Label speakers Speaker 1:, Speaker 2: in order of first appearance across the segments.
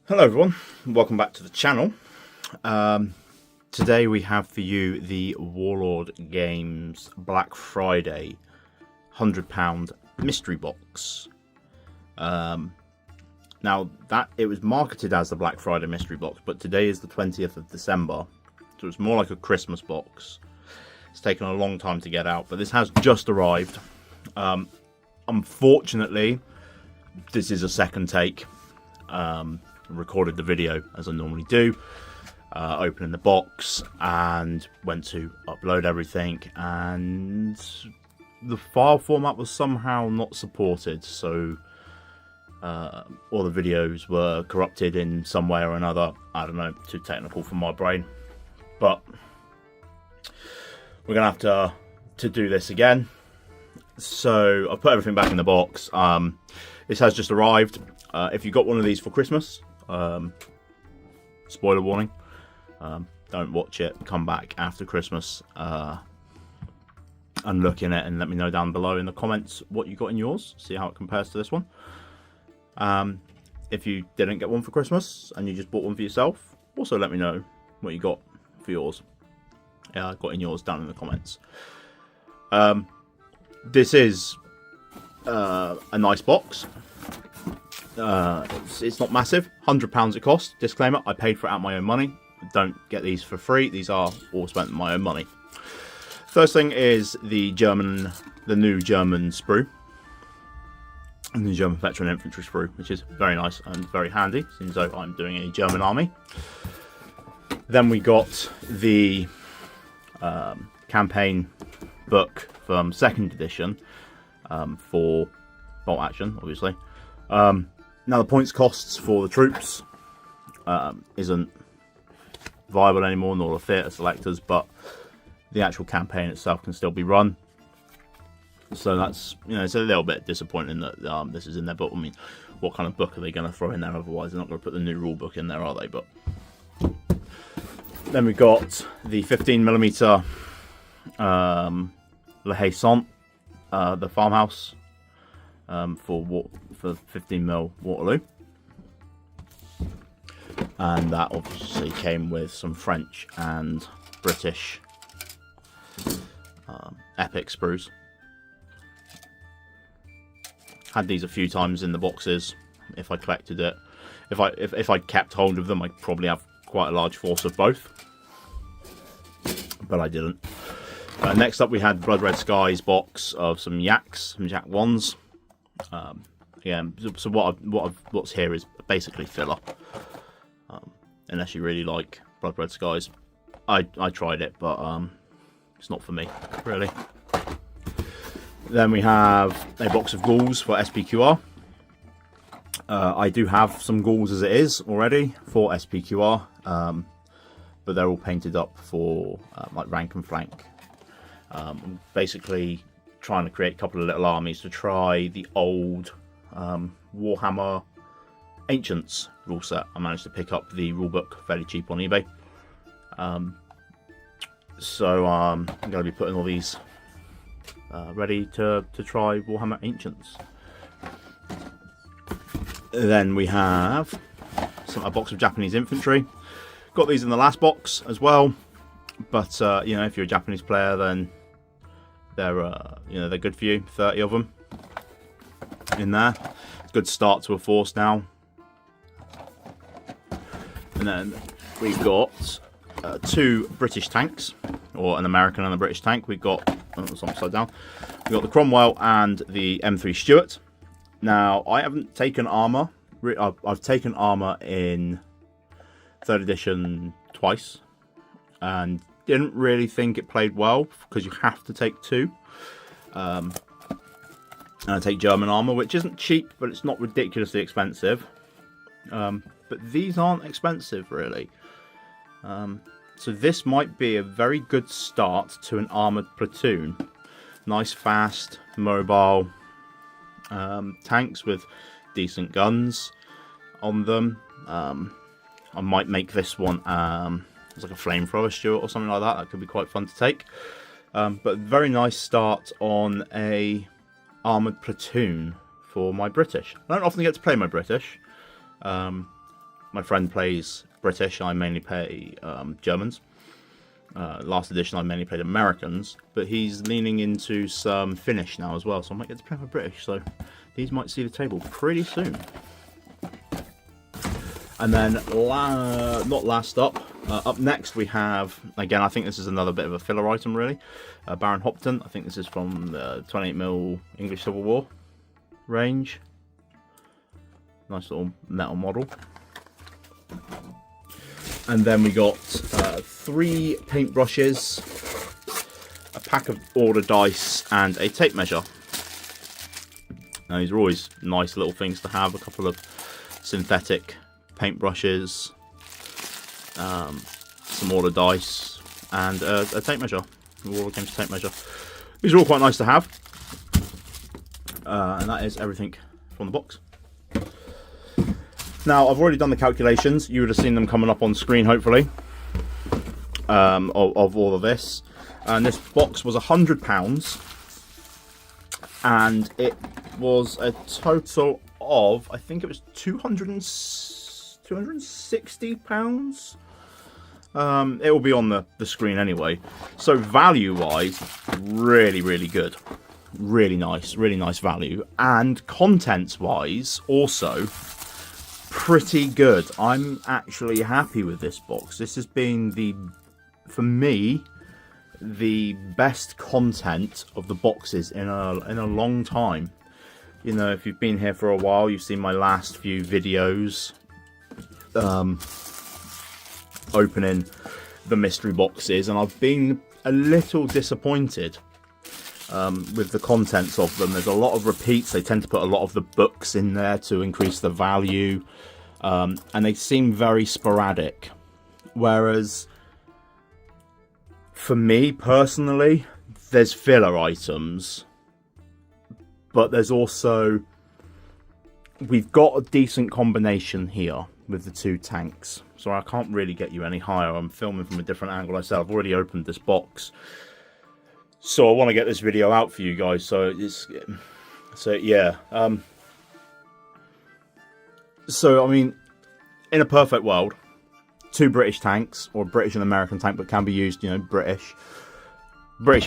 Speaker 1: Hello everyone, welcome back to the channel. Today we have for you the Warlord Games Black Friday £100 mystery box. Now that it was marketed as the Black Friday mystery box, but today is the 20th of December, so it's more like a Christmas box. It's taken a long time to get out, but this has just arrived. Unfortunately, this is a second take. Recorded the video as I normally do, opening the box and went to upload everything, and the file format was somehow not supported, so all the videos were corrupted in some way or another. I don't know, too technical for my brain, but we're gonna have to do this again. So I've put everything back in the box. This has just arrived. If you got one of these for Christmas, spoiler warning, don't watch it, come back after Christmas and look in it and let me know down below in the comments what you got in yours, see how it compares to this one. If you didn't get one for Christmas and you just bought one for yourself, also let me know what you got for yours, got in yours down in the comments. This is a nice box. It's not massive, £100 it cost. Disclaimer, I paid for it out of my own money. I don't get these for free. These are all spent my own money. First thing is the new German sprue. And the German veteran infantry sprue, which is very nice and very handy, since though I'm doing a German army. Then we got the campaign book from 2nd edition for bolt action, obviously. Now the points costs for the troops isn't viable anymore, nor the theatre selectors, but the actual campaign itself can still be run. So that's, it's a little bit disappointing that this is in there, but I mean, what kind of book are they going to throw in there? Otherwise they're not going to put the new rule book in there, are they? But then we got the 15mm Le Haisson, the farmhouse, for 15mm Waterloo, and that obviously came with some French and British epic sprues. Had these a few times in the boxes. If I collected it, if I kept hold of them, I'd probably have quite a large force of both, but I didn't. Next up we had Blood Red Skies box of some Yaks, some Yak 1s. So what's here is basically filler, unless you really like Blood Red Skies. I tried it, but it's not for me, really. Then we have a box of ghouls for SPQR. I do have some ghouls as it is already for SPQR, but they're all painted up for like rank and flank. I'm basically trying to create a couple of little armies to try the old Warhammer Ancients rule set. I managed to pick up the rulebook fairly cheap on eBay. So I'm going to be putting all these ready to try Warhammer Ancients. Then we have a box of Japanese infantry. Got these in the last box as well, but if you're a Japanese player, then they're good for you. 30 of them in there. Good start to a force now. And then we've got 2 British tanks, or an American and a British tank. We've got, it's upside down. We've got the Cromwell and the M3 Stuart. Now I haven't taken armour. I've taken armour in 3rd edition twice, and didn't really think it played well because you have to take 2. And I take German armour, which isn't cheap, but it's not ridiculously expensive. But these aren't expensive, really. So this might be a very good start to an armoured platoon. Nice, fast, mobile tanks with decent guns on them. I might make this one it's like a flamethrower Stuart or something like that. That could be quite fun to take. But very nice start on a armoured platoon for my British. I don't often get to play my British. My friend plays British. I mainly play Germans. Last edition I mainly played Americans, but he's leaning into some Finnish now as well, so I might get to play with British, so these might see the table pretty soon. And then, not last up, up next we have, again I think this is another bit of a filler item really, Baron Hopton. I think this is from the 28mm English Civil War range. Nice little metal model. And then we got 3 paintbrushes, a pack of order dice, and a tape measure. Now these are always nice little things to have. A couple of synthetic paintbrushes, some order dice, and a tape measure. Warlord Games tape measure. These are all quite nice to have. And that is everything from the box. Now, I've already done the calculations. You would have seen them coming up on screen, hopefully, of all of this. And this box was £100, and it was a total of, I think it was £260. It will be on the screen anyway. So value-wise, really, really good. Really nice value. And contents-wise, also pretty good. I'm actually happy with this box. This has been for me, the best content of the boxes in a long time. You know, if you've been here for a while, you've seen my last few videos opening the mystery boxes, and I've been a little disappointed with the contents of them. There's a lot of repeats. They tend to put a lot of the books in there to increase the value, and they seem very sporadic. Whereas, for me personally, there's filler items, but there's also, we've got a decent combination here with the 2 tanks. So I can't really get you any higher. I'm filming from a different angle. I said I've already opened this box, so I want to get this video out for you guys. So yeah. So I mean, in a perfect world, 2 British tanks, or British and American tank, but can be used, you know, British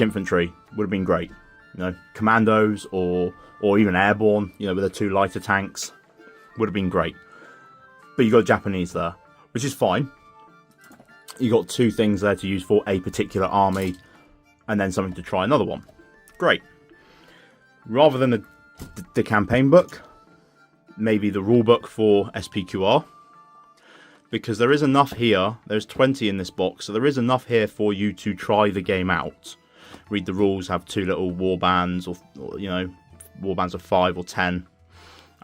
Speaker 1: infantry would have been great. You know, commandos or even airborne, you know, with the 2 lighter tanks would have been great. But you got Japanese there, which is fine. You got 2 things there to use for a particular army, and then something to try another one. Great. Rather than the campaign book, maybe the rule book for SPQR, because there is enough here. There's 20 in this box, so there is enough here for you to try the game out. Read the rules, have 2 little war bands, or you know, war bands of 5 or 10,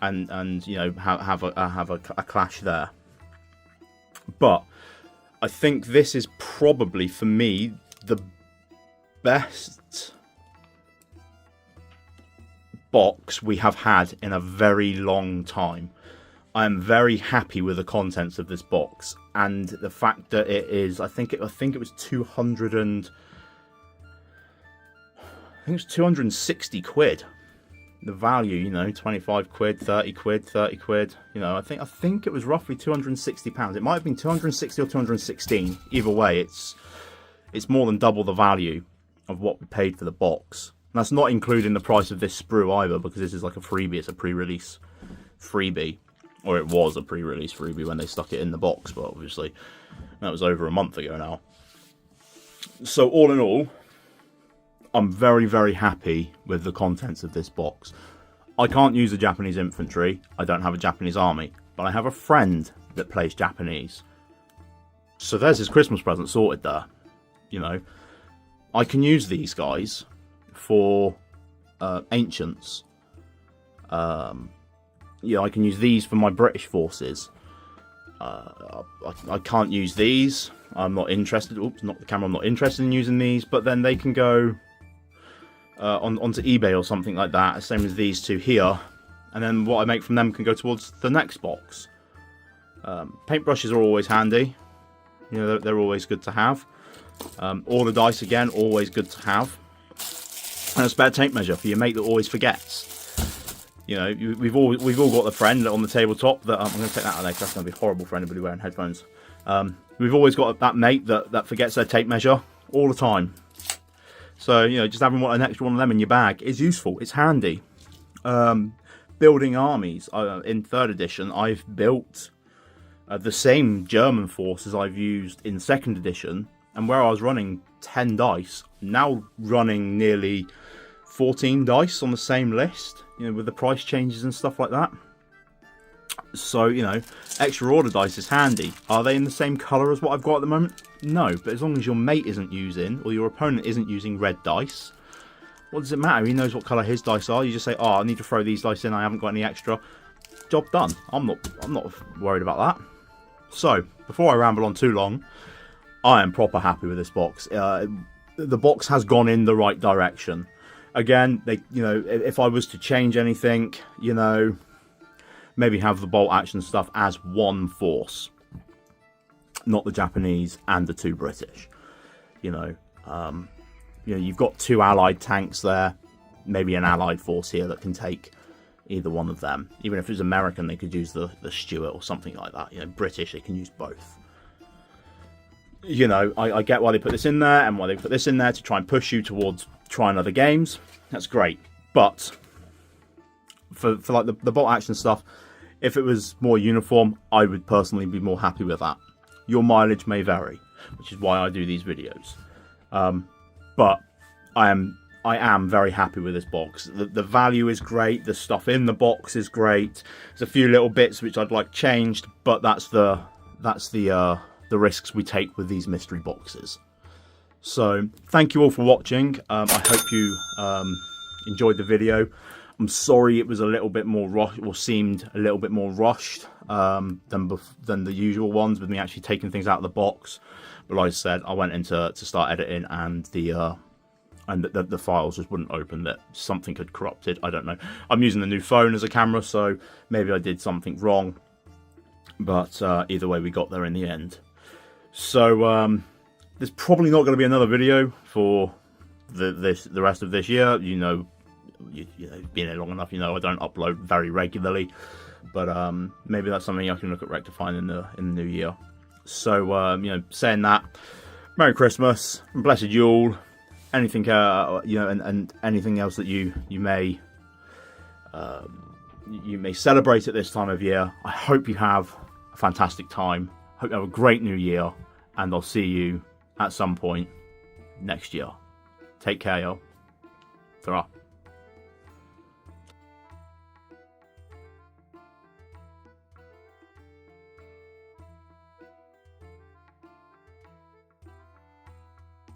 Speaker 1: and you know, have a clash there. But I think this is probably, for me, the best box we have had in a very long time. I am very happy with the contents of this box, and the fact that it is, I think it was 260 quid. The value, you know, 25 quid, 30 quid, 30 quid. You know, I think it was roughly £260. It might have been 260 or 216. Either way, it's more than double the value of what we paid for the box. And that's not including the price of this sprue either, because this is like a freebie. It's a pre-release freebie, or it was a pre-release freebie when they stuck it in the box. But obviously, that was over a month ago now. So all in all, I'm very, very happy with the contents of this box. I can't use a Japanese infantry. I don't have a Japanese army. But I have a friend that plays Japanese. So there's his Christmas present sorted there. You know, I can use these guys for ancients. Yeah, I can use these for my British forces. I can't use these. I'm not interested. Oops, not the camera. I'm not interested in using these. But then they can go onto eBay or something like that, same as these 2 here, and then what I make from them can go towards the next box. Paintbrushes are always handy, you know, they're always good to have. All the dice, again, always good to have, and a spare tape measure for your mate that always forgets. You know, we've all got the friend on the tabletop that I'm going to take that out of there because that's going to be horrible for anybody wearing headphones. We've always got that mate that forgets their tape measure all the time. So, you know, just having an extra one of them in your bag is useful. It's handy. Building armies. In 3rd edition, I've built the same German forces I've used in 2nd edition. And where I was running 10 dice, now running nearly 14 dice on the same list. You know, with the price changes and stuff like that. So, you know, extra order dice is handy. Are they in the same colour as what I've got at the moment? No, but as long as your mate isn't using, or your opponent isn't using red dice, what does it matter? He knows what colour his dice are. You just say, oh, I need to throw these dice in, I haven't got any extra. Job done. I'm not worried about that. So, before I ramble on too long, I am proper happy with this box. The box has gone in the right direction. Again, you know, if I was to change anything, you know, maybe have the bolt action stuff as one force, not the Japanese and the 2 British. You know, you've got 2 allied tanks there, maybe an allied force here that can take either one of them. Even if it was American, they could use the Stuart or something like that. You know, British, they can use both. You know, I get why they put this in there and why they put this in there to try and push you towards trying other games. That's great, but for like the bolt action stuff, if it was more uniform, I would personally be more happy with that. Your mileage may vary, which is why I do these videos. But I am very happy with this box. The value is great. The stuff in the box is great. There's a few little bits which I'd like changed, but that's the risks we take with these mystery boxes. So thank you all for watching. I hope you enjoyed the video. I'm sorry it was a little bit more rushed, or seemed a little bit more rushed than the usual ones, with me actually taking things out of the box. But like I said, I went in to start editing, and the files just wouldn't open. That something had corrupted. I don't know. I'm using the new phone as a camera, so maybe I did something wrong. But either way, we got there in the end. So there's probably not going to be another video for the rest of this year. You know, you've been here long enough. You know I don't upload very regularly, but maybe that's something I can look at rectifying in the new year. So you know, saying that, Merry Christmas and Blessed Yule. Anything you know, and anything else that you may celebrate at this time of year. I hope you have a fantastic time. Hope you have a great new year, and I'll see you at some point next year. Take care, y'all. Ta-ra.